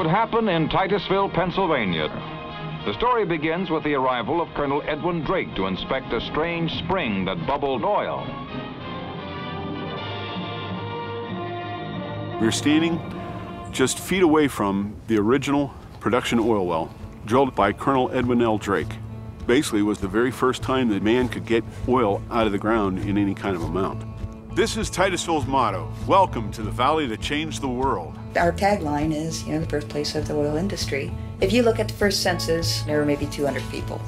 would happen in Titusville, Pennsylvania. The story begins with the arrival of Colonel Edwin Drake to inspect a strange spring that bubbled oil. We're standing just feet away from the original production oil well, drilled by Colonel Edwin L. Drake. Basically, it was the very first time that man could get oil out of the ground in any kind of amount. This is Titusville's motto: welcome to the valley that changed the world. Our tagline is, the birthplace of the oil industry. If you look at the first census, there were maybe 200 people.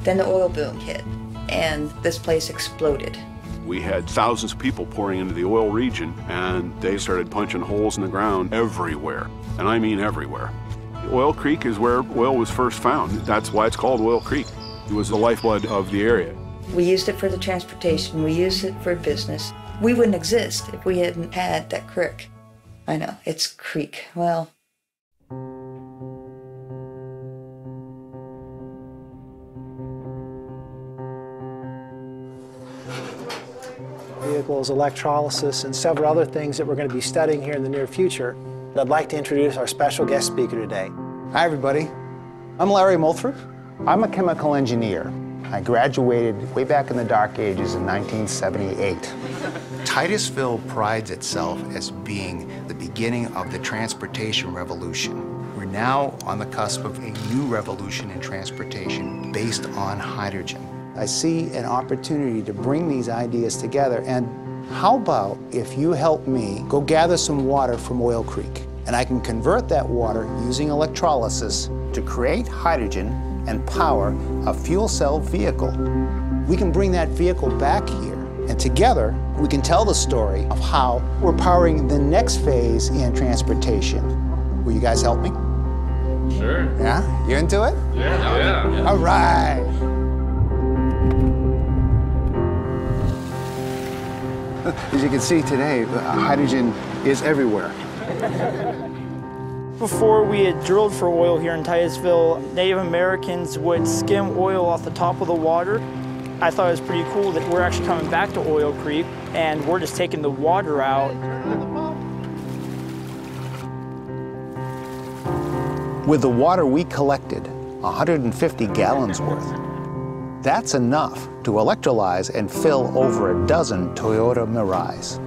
Then the oil boom hit, and this place exploded. We had thousands of people pouring into the oil region, and they started punching holes in the ground everywhere, and I mean everywhere. Oil Creek is where oil was first found. That's why it's called Oil Creek. It was the lifeblood of the area. We used it for the transportation, we used it for business. We wouldn't exist if we hadn't had that creek. I know, it's creek, well. Vehicles, electrolysis, and several other things that we're going to be studying here in the near future. I'd like to introduce our special guest speaker today. Hi, everybody. I'm Larry Moulthrop. I'm a chemical engineer. I graduated way back in the dark ages in 1978. Titusville prides itself as being the beginning of the transportation revolution. We're now on the cusp of a new revolution in transportation based on hydrogen. I see an opportunity to bring these ideas together, and how about if you help me go gather some water from Oil Creek, and I can convert that water using electrolysis to create hydrogen and power a fuel cell vehicle. We can bring that vehicle back here, and together we can tell the story of how we're powering the next phase in transportation. Will you guys help me? Sure. Yeah? You into it? Yeah. All right. As you can see today, hydrogen is everywhere. Before we had drilled for oil here in Titusville, Native Americans would skim oil off the top of the water. I thought it was pretty cool that we're actually coming back to Oil Creek and we're just taking the water out. With the water we collected, 150 gallons worth, that's enough to electrolyze and fill over a dozen Toyota Mirais.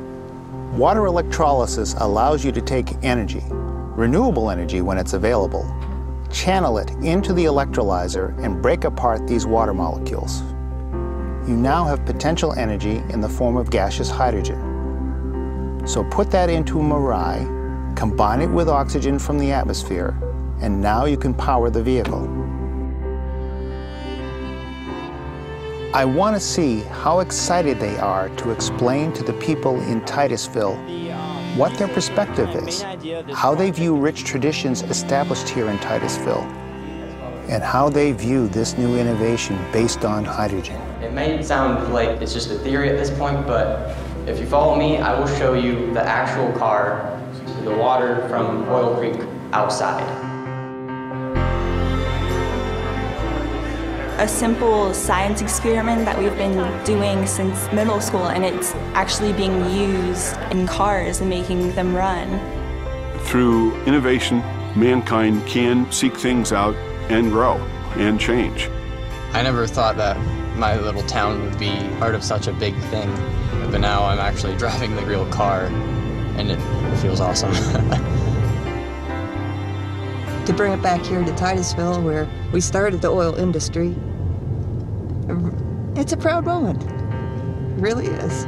Water electrolysis allows you to take energy, renewable energy when it's available, channel it into the electrolyzer and break apart these water molecules. You now have potential energy in the form of gaseous hydrogen. So put that into a Mirai, combine it with oxygen from the atmosphere, and now you can power the vehicle. I want to see how excited they are to explain to the people in Titusville what their perspective is, how they view rich traditions established here in Titusville, and how they view this new innovation based on hydrogen. It may sound like it's just a theory at this point, but if you follow me, I will show you the actual car, the water from Oil Creek outside. A simple science experiment that we've been doing since middle school, and it's actually being used in cars and making them run. Through innovation, mankind can seek things out and grow and change. I never thought that my little town would be part of such a big thing, but now I'm actually driving the real car, and it feels awesome. To bring it back here to Titusville, where we started the oil industry, it's a proud moment. It really is.